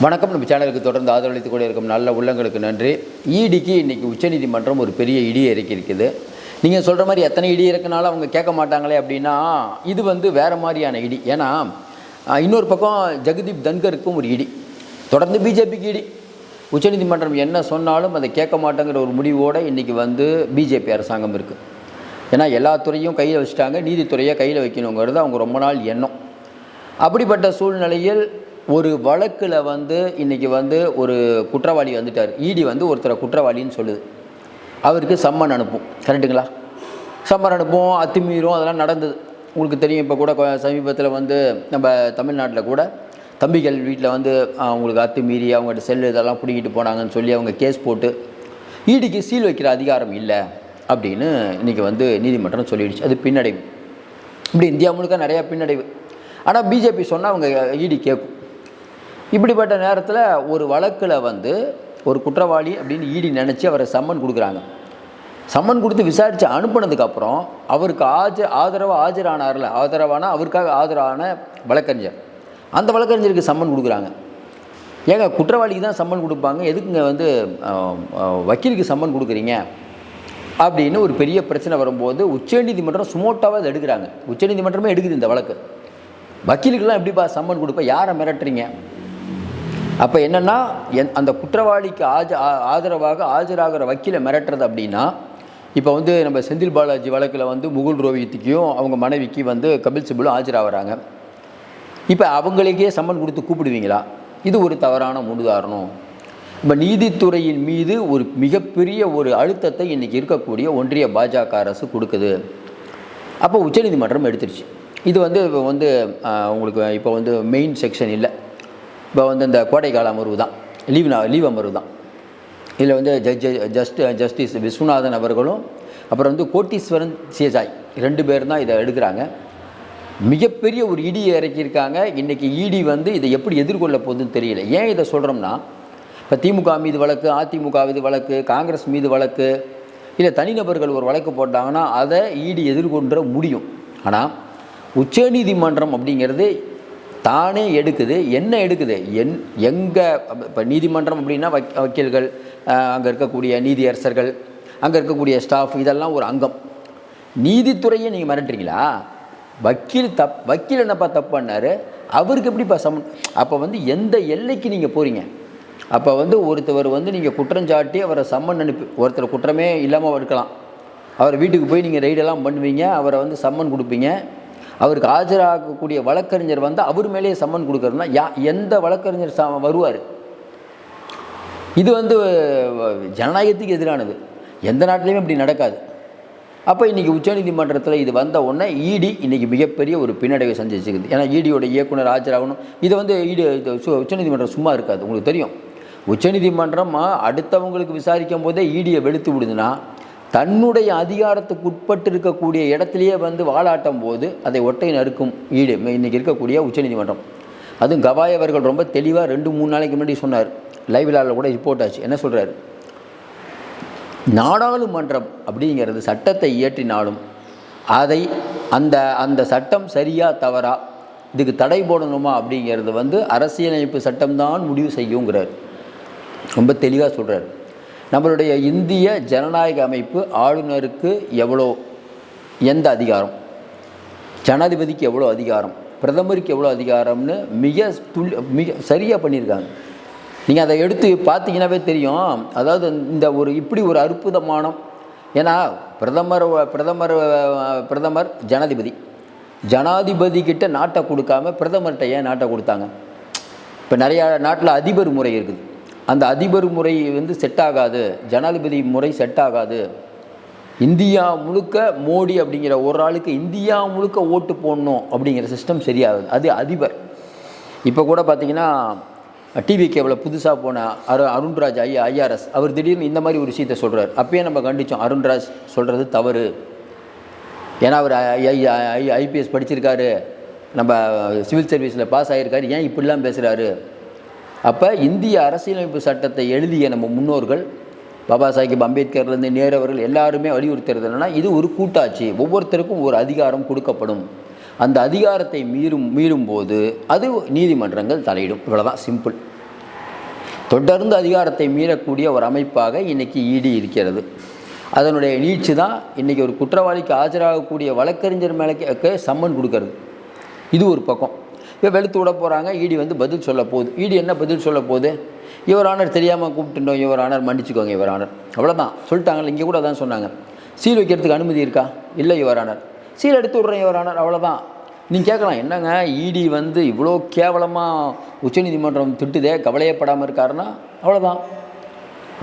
வணக்கம். நம்ம சேனலுக்கு தொடர்ந்து ஆதரவளித்து கூட இருக்கும் நல்ல உள்ளங்களுக்கு நன்றி. இடிக்கு இன்றைக்கி உச்சநீதிமன்றம் ஒரு பெரிய இடியை இறக்கியிருக்குது. நீங்கள் சொல்கிற மாதிரி எத்தனை இடி இறக்குனாலும் அவங்க கேட்க மாட்டாங்களே அப்படின்னா, இது வேறு மாதிரியான இடி. ஏன்னா இன்னொரு பக்கம் ஜெகதீப் தன்கருக்கும் ஒரு இடி, தொடர்ந்து பிஜேபிக்கு இடி. உச்சநீதிமன்றம் என்ன சொன்னாலும் அதை கேட்க மாட்டேங்கிற ஒரு முடிவோடு இன்றைக்கி பிஜேபி அரசாங்கம் இருக்குது. ஏன்னா எல்லா துறையும் கையில் வச்சுட்டாங்க, நீதித்துறையை கையில் வைக்கணுங்கிறது அவங்க ரொம்ப நாள் எண்ணம். அப்படிப்பட்ட சூழ்நிலையில் ஒரு வழக்கில் இன்றைக்கி ஒரு குற்றவாளி வந்துட்டார். இடி ஒருத்தரை குற்றவாளின்னு சொல்லுது, அவருக்கு சம்மன் அனுப்பும். கரெக்டுங்களா? சம்மன் அனுப்பும், அத்துமீறும், அதெல்லாம் நடந்தது. உங்களுக்கு தெரியும். இப்போ கூட சமீபத்தில் நம்ம தமிழ்நாட்டில் கூட தம்பிகள் வீட்டில் அவங்களுக்கு அத்துமீறி அவங்கள்ட்ட செல்லு இதெல்லாம் பிடிக்கிட்டு போனாங்கன்னு சொல்லி அவங்க கேஸ் போட்டு இடிக்கு சீல் வைக்கிற அதிகாரம் இல்லை அப்படின்னு இன்றைக்கி நீதிமன்றம் சொல்லிடுச்சு. அது பின்னடைவு. இப்படி இந்தியா முழுக்க நிறையா பின்னடைவு. ஆனால் பிஜேபி சொன்னால் அவங்க இடி கேட்கும். இப்படிப்பட்ட நேரத்தில் ஒரு வழக்கில் ஒரு குற்றவாளி அப்படின்னு இடி நினச்சி அவரை சம்மன் கொடுக்குறாங்க. சம்மன் கொடுத்து விசாரித்து அனுப்புனதுக்கப்புறம் அவருக்கு ஆஜரானார்ல, ஆதரவான அவருக்காக ஆதரவான வழக்கறிஞர், அந்த வழக்கறிஞருக்கு சம்மன் கொடுக்குறாங்க. ஏங்க குற்றவாளிக்கு தான் சம்மன் கொடுப்பாங்க, எதுக்குங்க வக்கீலுக்கு சம்மன் கொடுக்குறீங்க அப்படின்னு ஒரு பெரிய பிரச்சனை வரும்போது உச்சநீதிமன்றம் சுமோட்டாவாக அதை எடுக்கிறாங்க. உச்சநீதிமன்றமே எடுக்குது இந்த வழக்கு. வக்கீலுக்கெல்லாம் எப்படிப்பா சம்மன் கொடுப்ப, யாரை மிரட்டுறீங்க? அப்போ என்னென்னா, அந்த குற்றவாளிக்கு ஆதரவாக ஆஜராகிற வக்கீலை மிரட்டுறது அப்படின்னா, இப்போ நம்ம செந்தில் பாலாஜி வழக்கில் முகுல் ரோஹித்துக்கும் அவங்க மனைவிக்கு கபில் சிபலும் ஆஜராகிறாங்க. இப்போ அவங்களுக்கே சம்மன் கொடுத்து கூப்பிடுவீங்களா? இது ஒரு தவறான முன்னுதாரணம். இப்போ நீதித்துறையின் மீது ஒரு மிகப்பெரிய ஒரு அழுத்தத்தை இன்றைக்கி இருக்கக்கூடிய ஒன்றிய பாஜக அரசு கொடுக்குது. அப்போ உச்சநீதிமன்றம் எடுத்துருச்சு. இது உங்களுக்கு இப்போ மெயின் செக்ஷன் இல்லை. இப்போ இந்த கோடைக்கால அமர்வு தான், லீவ் அமர்வு தான். இதில் ஜஸ்டிஸ் விஸ்வநாதன் அவர்களும் அப்புறம் கோட்டீஸ்வரன் சேசாய் 2 பேர் தான் இதை எடுக்கிறாங்க. மிகப்பெரிய ஒரு இடியை இறக்கியிருக்காங்க. இன்றைக்கி இடி இதை எப்படி எதிர்கொள்ள போகுதுன்னு தெரியல. ஏன் இதை சொல்கிறோம்னா, இப்போ திமுக மீது வழக்கு, அதிமுக மீது வழக்கு, காங்கிரஸ் மீது வழக்கு, இல்லை தனிநபர்கள் ஒரு வழக்கு போட்டாங்கன்னா அதை இடி எதிர்கொள்ள முடியும். ஆனால் உச்சநீதிமன்றம் அப்படிங்கிறது தானே எடுக்குது. என்ன எடுக்குது? எங்கே இப்போ நீதிமன்றம் அப்படின்னா வக்கீல்கள், அங்கே இருக்கக்கூடிய நீதியரசர்கள், அங்கே இருக்கக்கூடிய ஸ்டாஃப், இதெல்லாம் ஒரு அங்கம். நீதித்துறையை நீங்கள் மிரட்டுறீங்களா? வக்கீல் என்னப்பா தப்பு பண்ணார், அவருக்கு எப்படிப்பா சம்மன்? அப்போ எந்த எல்லைக்கு நீங்கள் போகிறீங்க? அப்போ ஒருத்தவர் நீங்கள் குற்றஞ்சாட்டி அவரை சம்மன் அனுப்பி, ஒருத்தர் குற்றமே இல்லாமல் இருக்கலாம், அவர் வீட்டுக்கு போய் நீங்கள் ரைடெல்லாம் பண்ணுவீங்க, அவரை சம்மன் கொடுப்பீங்க. அவருக்கு ஆஜராகக்கூடிய வழக்கறிஞர் அவர் மேலேயே சம்மன் கொடுக்குறதுனா எந்த வழக்கறிஞர் வருவார்? இது ஜனநாயகத்துக்கு எதிரானது. எந்த நாட்டிலையுமே இப்படி நடக்காது. அப்போ இன்றைக்கி உச்சநீதிமன்றத்தில் இது வந்த உடனே இடி இன்றைக்கி மிகப்பெரிய ஒரு பின்னடைவை சந்திச்சுக்குது. ஏன்னா இடியோட இயக்குனர் ஆஜராகணும். இது இடி உச்சநீதிமன்றம் சும்மா இருக்காது. உங்களுக்கு தெரியும், உச்சநீதிமன்றம் அடுத்தவங்களுக்கு விசாரிக்கும் போதே இடியை வெளுத்து விடுதுன்னா, தன்னுடைய அதிகாரத்துக்கு உட்பட்டு இருக்கக்கூடிய இடத்துலையே வாலாட்டும் போது அதை ஒட்டை நறுக்கும் ஈடு இன்றைக்கி இருக்கக்கூடிய உச்சநீதிமன்றம். அதுவும் கவாய் அவர்கள் ரொம்ப தெளிவாக 2-3 நாளைக்கு முன்னாடி சொன்னார். லைவ்லாவில் கூட ரிப்போர்ட் ஆச்சு. என்ன சொல்கிறார்? நாடாளுமன்றம் அப்படிங்கிறது சட்டத்தை இயற்றினாலும் அதை அந்த சட்டம் சரியா தவறா, இதுக்கு தடை போடணுமா அப்படிங்கிறது அரசியலமைப்பு சட்டம்தான் முடிவு செய்யுங்கிறார். ரொம்ப தெளிவாக சொல்கிறார். நம்மளுடைய இந்திய ஜனநாயக அமைப்பு ஆளுநருக்கு எந்த அதிகாரம், ஜனாதிபதிக்கு எவ்வளோ அதிகாரம், பிரதமருக்கு எவ்வளோ அதிகாரம்னு மிக சரியாக பண்ணியிருக்காங்க. நீங்கள் அதை எடுத்து பார்த்தீங்கன்னாவே தெரியும். அதாவது இப்படி ஒரு அற்புதமான, ஏன்னா பிரதமர் ஜனாதிபதி கிட்ட நாட்டை கொடுக்காம பிரதமர்கிட்ட ஏன் நாட்டை கொடுத்தாங்க? இப்போ நிறையா நாட்டில் அதிபர் முறை இருக்குது. அந்த அதிபர் முறை செட் ஆகாது, ஜனாதிபதி முறை செட் ஆகாது. இந்தியா முழுக்க மோடி அப்படிங்கிற ஒரு ஆளுக்கு இந்தியா முழுக்க ஓட்டு போடணும் அப்படிங்கிற சிஸ்டம் சரியாகுது. அது அதிபர். இப்போ கூட பார்த்தீங்கன்னா டிவிக்கு எவ்வளோ புதுசாக போன அருண்ராஜ் ஐஆர்எஸ், அவர் திடீர்னு இந்த மாதிரி ஒரு விஷயத்தை சொல்கிறார். அப்பயே நம்ம கண்டித்தோம், அருண்ராஜ் சொல்கிறது தவறு. ஏன்னா அவர் ஐபிஎஸ் படிச்சிருக்காரு, நம்ம சிவில் சர்வீஸில் பாஸ் ஆகியிருக்காரு, ஏன் இப்படிலாம் பேசுகிறாரு? அப்போ இந்திய அரசியலமைப்பு சட்டத்தை எழுதிய நம்ம முன்னோர்கள் பாபா சாஹிப் அம்பேத்கர்லேருந்து நேரு அவர்கள் எல்லாருமே வலியுறுத்துறது என்னென்னா, இது ஒரு கூட்டாட்சி, ஒவ்வொருத்தருக்கும் ஒரு அதிகாரம் கொடுக்கப்படும். அந்த அதிகாரத்தை மீறும் போது அது நீதிமன்றங்கள் தலையிடும். இவ்வளோதான், சிம்பிள். தொடர்ந்து அதிகாரத்தை மீறக்கூடிய ஒரு அமைப்பாக இன்றைக்கி இடி இருக்கிறது. அதனுடைய நீட்சி தான் இன்றைக்கி ஒரு குற்றவாளிக்கு ஆஜராகக்கூடிய வழக்கறிஞர் மேலே சம்மன் கொடுக்கறது. இது ஒரு பக்கம். இப்போ வெளுத்து விட போகிறாங்க, இடி வந்து பதில் சொல்ல போகுது. இடி என்ன பதில் சொல்ல போகுது? யுவர் ஆனர் தெரியாமல் கூப்பிட்டுட்டோம், யுவர் ஆனர் மன்னிச்சுக்கோங்க யுவர் ஆனர், அவ்வளோதான் சொல்லிட்டாங்கல்ல. இங்கே கூட அதான் சொன்னாங்க. சீல் வைக்கிறதுக்கு அனுமதி இருக்கா? இல்லை யுவர் ஆனர். சீல் எடுத்து விட்றேன் யுவர் ஆனர், அவ்வளோதான். நீங்கள் கேட்கலாம், என்னங்க இடி வந்து இவ்வளோ கேவலமாக உச்சநீதிமன்றம் திட்டுதே, கவலையப்படாமல் இருக்காருன்னா அவ்வளோதான்.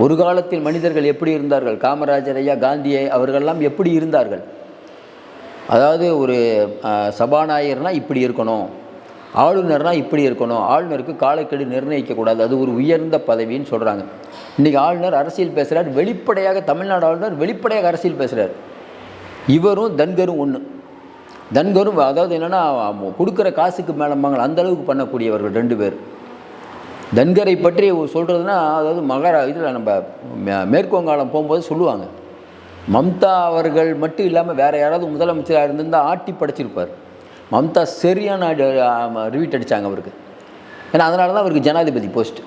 ஒரு காலத்தில் மனிதர்கள் எப்படி இருந்தார்கள்? காமராஜர் ஐயா, காந்தியை அவர்களெல்லாம் எப்படி இருந்தார்கள்? அதாவது ஒரு சபாநாயகர்னால் இப்படி இருக்கணும், ஆளுநர்னால் இப்படி இருக்கணும், ஆளுநருக்கு காலக்கெடு நிர்ணயிக்கக்கூடாது, அது ஒரு உயர்ந்த பதவின்னு சொல்கிறாங்க. இன்றைக்கி ஆளுநர் அரசியல் பேசுகிறார், வெளிப்படையாக. தமிழ்நாடு ஆளுநர் வெளிப்படையாக அரசியல் பேசுகிறார். இவரும் தன்கரும் ஒன்று. தன்கரும் அதாவது என்னென்னா கொடுக்குற காசுக்கு மேலம்பாங்க, அந்தளவுக்கு பண்ணக்கூடியவர்கள் 2 பேர். தன்கரை பற்றி சொல்கிறதுனா, அதாவது இதில் நம்ம மேற்கு வங்காளம் போகும்போது சொல்லுவாங்க, மம்தா அவர்கள் மட்டும் இல்லாமல் வேறு யாராவது முதலமைச்சராக இருந்திருந்தால் ஆட்டி படைச்சிருப்பார். மம்தா சரியான ரிவீட் அடித்தாங்க அவருக்கு. ஏன்னா அதனால தான் அவருக்கு ஜனாதிபதி போஸ்ட்.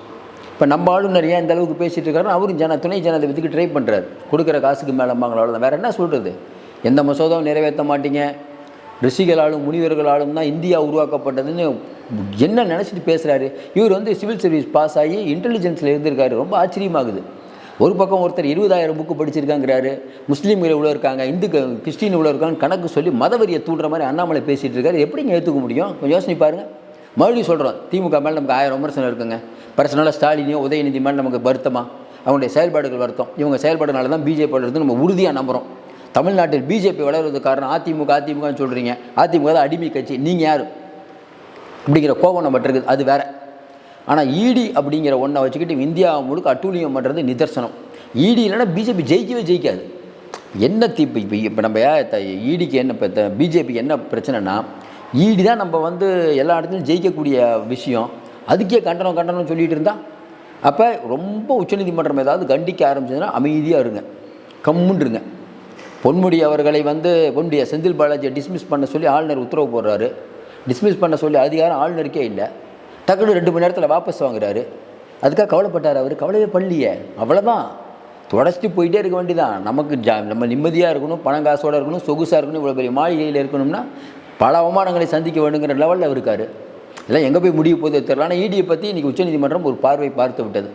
இப்போ நம்ம ஆளுநர் ஏன் இந்த அளவுக்கு பேசிகிட்டு இருக்காருன்னா, அவரும் துணை ஜனாதிபதிக்கு ட்ரை பண்ணுறாரு. கொடுக்குற காசுக்கு மேலம்பாங்களோட தான். வேறு என்ன சொல்கிறது? எந்த மசோதாவும் நிறைவேற்ற மாட்டீங்க, ரிஷிகளாலும் முனிவர்களாலும் தான் இந்தியா உருவாக்கப்பட்டதுன்னு என்ன நினச்சிட்டு பேசுகிறாரு. இவர் வந்து சிவில் சர்வீஸ் பாஸ் ஆகி இன்டெலிஜென்ஸில் இருந்திருக்காரு. ரொம்ப ஆச்சரியமாகுது. ஒரு பக்கம் ஒருத்தர் 20,000 புக்கு படிச்சிருக்காங்கிறாரு, முஸ்லீம்கள் இவ்வளோ இருக்காங்க, கிறிஸ்டின் இவ்வளோ இருக்காங்க கணக்கு சொல்லி மதவரியை தூண்டுற மாதிரி அண்ணாமலை பேசிகிட்டு இருக்காரு. எப்படிங்க ஏற்றுக்க முடியும்? கொஞ்சம் யோசனை பாருங்கள். மறுபடியும் சொல்கிறோம், திமுக மேலே நமக்கு 1000 விமர்சனம் இருக்குங்க. பர்சனலாக ஸ்டாலினையும் உதயநிதி மேலே நமக்கு வருத்தமா? அவங்களுடைய செயல்பாடுகள் வருத்தம். இவங்க செயல்பாடுனால தான் பிஜேபி வளருது நம்ம உறுதியாக நம்புகிறோம். தமிழ்நாட்டில் பிஜேபி வளர்வதுக்கு காரணம் அதிமுகன்னு சொல்கிறீங்க. அதிமுக தான் அடிமை கட்சி, நீங்கள் யார் அப்படிங்கிற கோபம் நம்மகிட்ட இருக்குது, அது வேறு. ஆனால் இடி அப்படிங்கிற ஒன்றை வச்சுக்கிட்டு இந்தியா முழுக்க அட்டூழியம் பண்ணுறது நிதர்சனம். இடி இல்லைன்னா பிஜேபி ஜெயிக்காது. என்ன தீப்பு இப்போ நம்ம இடிக்கு என்ன, இப்போ பிஜேபிக்கு என்ன பிரச்சனைனா, இடி தான் நம்ம வந்து எல்லா இடத்துலையும் ஜெயிக்கக்கூடிய விஷயம். அதுக்கே கண்டனம் சொல்லிகிட்டு இருந்தால், அப்போ ரொம்ப உச்சநீதிமன்றம் ஏதாவது கண்டிக்க ஆரம்பிச்சதுன்னா அமைதியாக இருங்க, கம்முன்றுங்க. பொன்முடி அவர்களை வந்து செந்தில் பாலாஜியை டிஸ்மிஸ் பண்ண சொல்லி ஆளுநர் உத்தரவு போடுறாரு. டிஸ்மிஸ் பண்ண சொல்லி அதிகாரம் ஆளுநருக்கே இல்லை. டக்குனு 2 மணி நேரத்தில் வாபஸ் வாங்குறாரு. அதுக்காக கவலைப்பட்டார் அவர்? கவலையே பண்ணலையே, அவ்வளோதான். தொடச்சிட்டு போயிட்டே இருக்க வேண்டியதான். நமக்கு நம்ம நிம்மதியாக இருக்கணும், பணம் காசோடு இருக்கணும், சொகுசாக இருக்கணும், இவ்வளோ பெரிய மாளிகையில் இருக்கணும்னா பல அவமானங்களை சந்திக்க வேண்டுங்கிற லெவலில் இருக்கார். இதெல்லாம் எங்கே போய் முடிய போதே தெரியல. ஆனால் இடியை பற்றி இன்றைக்கி உச்சநீதிமன்றம் ஒரு பார்வை பார்த்து விட்டது.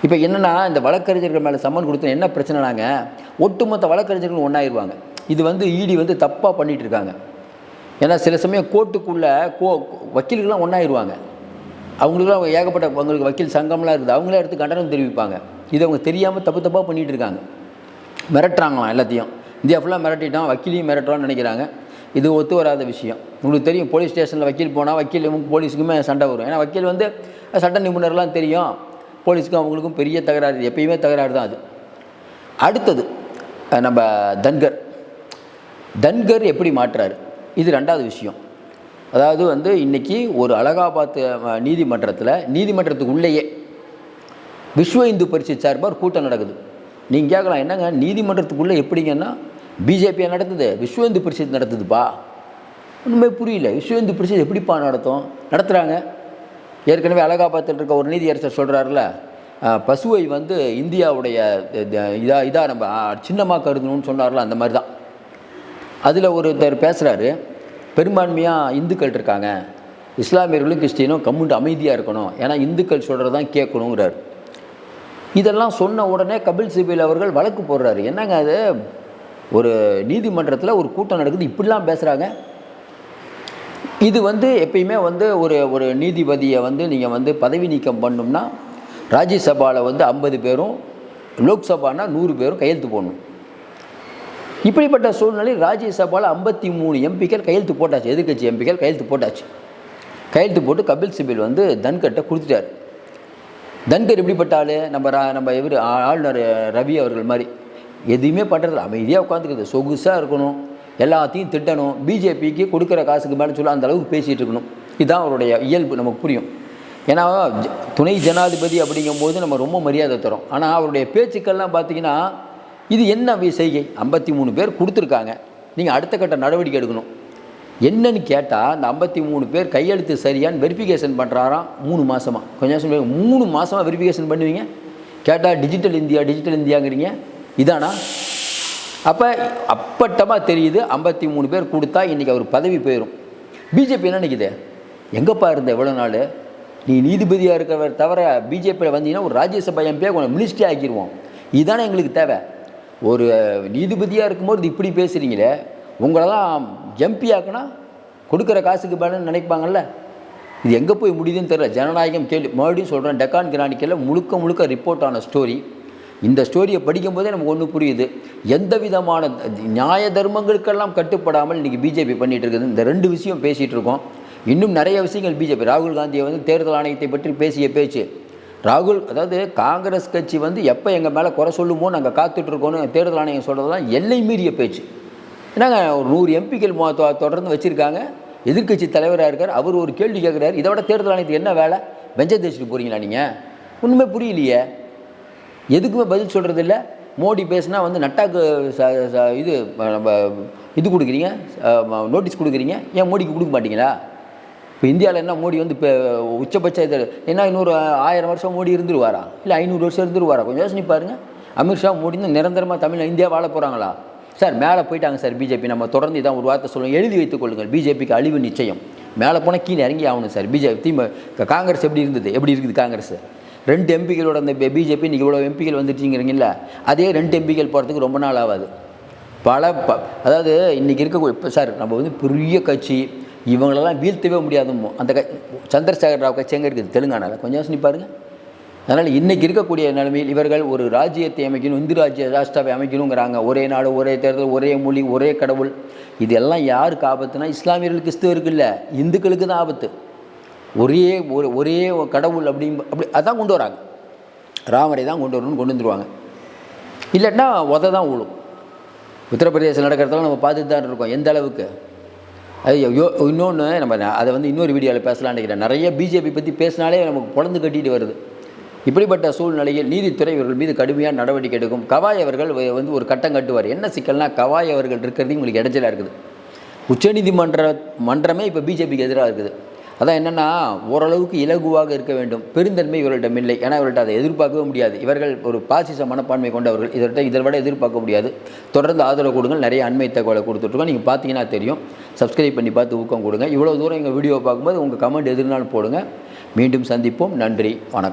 இப்போ என்னென்னா, இந்த வழக்கறிஞர்கள் மேலே சம்மன் கொடுத்தா என்ன பிரச்சனைனாங்க, ஒட்டுமொத்த வழக்கறிஞர்கள் ஒன்றாயிருவாங்க. இது வந்து இடி வந்து தப்பாக பண்ணிகிட்டு இருக்காங்க. ஏன்னா சில சமயம் கோர்ட்டுக்குள்ளே வக்கீல்கள்லாம் ஒன்றாயிருவாங்க. அவங்களுக்குலாம் ஏகப்பட்ட அவங்களுக்கு வக்கீல் சங்கம்லாம் இருக்குது, அவங்களே எடுத்து கண்டனம் தெரிவிப்பாங்க. இது அவங்க தெரியாமல் தப்பாக பண்ணிகிட்டு இருக்காங்க. மிரட்டுறாங்களாம் எல்லாத்தையும். இந்தியா ஃபுல்லாக மிரட்டிட்டோம், வக்கீலையும் மிரட்டுறான்னு நினைக்கிறாங்க. இது ஒத்து வராத விஷயம். உங்களுக்கு தெரியும், போலீஸ் ஸ்டேஷனில் வக்கீல் போனால் வக்கீலும் போலீஸுக்குமே சண்டை வரும். ஏன்னா வக்கீல் வந்து சட்ட நிபுணர்லாம் தெரியும், போலீஸுக்கும் அவங்களுக்கும் பெரிய தகராறு, எப்பயுமே தகராறு தான் அது. அடுத்தது நம்ம தன்கர் எப்படி மாற்றுறாரு, இது 2வது விஷயம். அதாவது வந்து இன்றைக்கி ஒரு அலகாபாத் நீதிமன்றத்துக்கு உள்ளேயே விஸ்வ இந்து பரிஷத் சார்பாக ஒரு கூட்டம் நடக்குது. நீங்கள் கேட்கலாம், என்னங்க நீதிமன்றத்துக்குள்ளே எப்படிங்கன்னா, பிஜேபியாக நடத்துது, விஸ்வ இந்து பரிஷத் நடத்துதுப்பா, ஒன்றுமே புரியல. விஸ்வ இந்து பரிஷத் எப்படிப்பா நடத்துகிறாங்க? ஏற்கனவே அலகாபாத்தில் இருக்க ஒரு நீதியரசர் சொல்கிறாருல, பசுவை வந்து இந்தியாவுடைய இதாக நம்ம சின்னமாக கருதணும்னு சொன்னார்ல, அந்த மாதிரி தான். அதில் ஒருத்தர் பேசுகிறாரு, பெரும்பான்மையாக இந்துக்கள் இருக்காங்க, இஸ்லாமியர்களும் கிறிஸ்டினும் கம்முண்டு அமைதியாக இருக்கணும், ஏன்னா இந்துக்கள் சொல்கிறது தான் கேட்கணுங்கிறார். இதெல்லாம் சொன்ன உடனே கபில் சிபில் அவர்கள் வழக்கு போடுறாரு. என்னங்க அது, ஒரு நீதிமன்றத்தில் ஒரு கூட்டம் நடக்குது, இப்படிலாம் பேசுகிறாங்க. இது வந்து எப்பயுமே வந்து ஒரு நீதிபதியை வந்து நீங்கள் வந்து பதவி நீக்கம் பண்ணணும்னா, ராஜ்யசபாவில் வந்து 50 பேரும், லோக்சபானா 100 பேரும் கையெழுத்து போடணும். இப்படிப்பட்ட சூழ்நிலையில் ராஜ்யசபாவில் 53 எம்பிக்கள் கையெழுத்து போட்டாச்சு, எதிர்கட்சி எம்பிக்கள் கையெழுத்து போட்டாச்சு. கையெழுத்து போட்டு கபில் சிபில் வந்து தன்கர்கிட்ட கொடுத்துட்டார். தன்கர் எப்படிப்பட்ட ஆள், நம்ம இவர் ஆளுநர் ரவி அவர்கள் மாதிரி எதுவுமே பண்ணுறது, அமைதியாக உட்காந்துக்கிறது, சொகுசாக இருக்கணும், எல்லாத்தையும் திட்டணும், பிஜேபிக்கு கொடுக்குற காசுக்கு மேலே சொல்ல அந்த அளவுக்கு பேசிகிட்டு இருக்கணும். இதுதான் அவருடைய இயல்பு, நமக்கு புரியும். ஏன்னா துணை ஜனாதிபதி அப்படிங்கும்போது நம்ம ரொம்ப மரியாதை தரோம். ஆனால் அவருடைய பேச்சுக்கள்லாம் பார்த்திங்கன்னா, இது என்ன செய்கை, 53 பேர் கொடுத்துருக்காங்க, நீங்கள் அடுத்த கட்ட நடவடிக்கை எடுக்கணும். என்னன்னு கேட்டால் அந்த 53 பேர் கையெழுத்து சரியான்னு வெரிஃபிகேஷன் பண்ணுறாராம் 3 மாதமாக. கொஞ்சம் 3 மாதமாக வெரிஃபிகேஷன் பண்ணுவீங்க, கேட்டால் டிஜிட்டல் இந்தியாங்கிறீங்க. இதானா? அப்போ அப்பட்டமாக தெரியுது 53 பேர் கொடுத்தா இன்றைக்கி அவர் பதவி போயிடும். பிஜேபி என்ன நினைக்குது? எங்கப்பா இருந்த எவ்வளோ நாள்? நீ நீதிபதியாக இருக்கிறவர் தவிர பிஜேபியில் வந்தீங்கன்னா ஒரு ராஜ்யசபா எம்பியை கொஞ்சம் மினிஸ்ட்ரி ஆக்கிடுவோம். இதுதானே எங்களுக்கு தேவை. ஒரு நீதிபதியாக இருக்கும்போது இப்படி பேசுகிறீங்களே, உங்களெல்லாம் எம்பி ஆக்குனா கொடுக்குற காசுக்கு வேணும்னு நினைப்பாங்கல்ல. இது எங்கே போய் முடியுதுன்னு தெரியல. ஜனநாயகம் கேள்வி மறுபடியும் சொல்கிறேன். டெக்கான் கிரானிக்கலில் முழுக்க ரிப்போர்ட் ஆன ஸ்டோரி. இந்த ஸ்டோரியை படிக்கும்போதே நமக்கு ஒன்று புரியுது. எந்த விதமான நியாய தர்மங்களுக்கெல்லாம் கட்டுப்படாமல் இன்றைக்கி பிஜேபி பண்ணிகிட்டு இருக்குது. இந்த 2 விஷயம் பேசிகிட்டு இருக்கோம். இன்னும் நிறைய விஷயங்கள் பிஜேபி. ராகுல் காந்தியை தேர்தல் ஆணையத்தை பற்றி பேசிய பேச்சு. ராகுல் அதாவது காங்கிரஸ் கட்சி எப்போ எங்கள் மேலே குறை சொல்லுமோ நாங்கள் காத்துட்ருக்கோன்னு தேர்தல் ஆணையம் சொல்கிறதெல்லாம் எல்லை மீறிய பேச்சு. என்னங்க, ஒரு 100 எம்பிக்கள் தொடர்ந்து வச்சுருக்காங்க. எதிர்க்கட்சி தலைவராக இருக்கார். அவர் ஒரு கேள்வி கேட்குறாரு. இதை விட தேர்தல் ஆணையத்துக்கு என்ன வேலை? பெஞ்சை தேய்ச்சிட்டு போகிறீங்களா நீங்கள்? ஒன்றுமே புரியலையே. எதுக்குமே பதில் சொல்கிறதில்ல. மோடி பேசுனா நட்டாக்கு இது கொடுக்குறீங்க, நோட்டீஸ் கொடுக்குறீங்க. ஏன் மோடிக்கு கொடுக்க மாட்டீங்களா? இப்போ இந்தியாவில் என்ன மோடி இப்போ உச்சபட்ச இது என்ன, இன்னொரு 1000 வருஷம் மோடி இருந்துருவாரா? இல்லை 500 வருஷம் இருந்துருவாரா? கொஞ்சம் யோசனை பாருங்கள். அமித்ஷா மோடி நிரந்தரமாக இந்தியா வாழ போகிறாங்களா? சார் மேலே போயிட்டாங்க சார் பிஜேபி. நம்ம தொடர்ந்து இதான் ஒரு வார்த்தை சொல்லுவோம், எழுதி வைத்துக் கொள்ளுங்கள். பிஜேபிக்கு அழிவு நிச்சயம். மேலே போனால் கீழே இறங்கி ஆகணும் சார். காங்கிரஸ் எப்படி இருக்குது காங்கிரஸ்? 2 எம்பிகளோட அந்த பிஜேபி இன்றைக்கி இவ்வளோ எம்பிகள் வந்துட்டீங்கிறீங்களா? அதே 2 எம்பிகள் போகிறதுக்கு ரொம்ப நாள் ஆகாது. அதாவது இன்றைக்கி இருக்க இப்போ சார் நம்ம பெரிய கட்சி, இவங்களெல்லாம் வீழ்த்தவே முடியாதுமோ. அந்த சந்திரசேகர் ராவ் கட்சி எங்கே இருக்குது? தெலுங்கானாவில். கொஞ்சம் யோசனை பாருங்கள். அதனால் இன்றைக்கி இருக்கக்கூடிய நிலைமையில் இவர்கள் ஒரு ராஜ்யத்தை அமைக்கணும், இந்து ராஷ்டிராவை அமைக்கணுங்கிறாங்க. ஒரே நாடு, ஒரே தேர்தல், ஒரே மொழி, ஒரே கடவுள். இதெல்லாம் யாருக்கு ஆபத்துனா இஸ்லாமியர்கள், கிறிஸ்தவருக்கு இல்லை, இந்துக்களுக்கு தான் ஆபத்து. ஒரே கடவுள் அப்படி அதான் கொண்டு வராங்க. ராமரை தான் கொண்டு வரணும்னு கொண்டு வந்துடுவாங்க. இல்லைன்னா தான் ஊழும். உத்தரப்பிரதேசம் நடக்கிறதெல்லாம் நம்ம பார்த்துட்டு தான் இருக்கோம். எந்த அளவுக்கு அது இன்னொன்று நம்ம அதை இன்னொரு வீடியோவில் பேசலான்னு நினைக்கிறேன். நிறைய பிஜேபி பற்றி பேசினாலே நமக்கு பொழந்து கட்டிட்டு வருது. இப்படிப்பட்ட சூழ்நிலையில் நீதித்துறை இவர்கள் மீது கடுமையான நடவடிக்கை எடுக்கும். கவாய் அவர்கள் ஒரு கட்டம் கட்டுவார். என்ன சிக்கல்னா, கவாய் அவர்கள் இருக்கிறது உங்களுக்கு இடைஞ்சலாக இருக்குது. உச்சநீதிமன்றமே இப்போ பிஜேபிக்கு எதிராக இருக்குது. அதான் என்னென்னா, ஓரளவுக்கு இலகுவாக இருக்க வேண்டும். பெருந்தன்மை இவர்களிடம் இல்லை. ஏன்னா இவர்கள்ட்ட அதை எதிர்பார்க்கவே முடியாது. இவர்கள் ஒரு பாசிச மனப்பான்மை கொண்டவர்கள். இதை விட எதிர்பார்க்க முடியாது. தொடர்ந்து ஆதரவு கொடுங்கள். நிறைய அண்மை தகவலை கொடுத்துட்ருக்கோம். நீங்கள் பார்த்தீங்கன்னா தெரியும். சப்ஸ்கிரைப் பண்ணி பார்த்து ஊக்கம் கொடுங்க. இவ்வளோ தூரம் எங்கள் வீடியோ பார்க்கும்போது உங்கள் கமெண்ட் எதுனாலும் போடுங்க. மீண்டும் சந்திப்போம். நன்றி, வணக்கம்.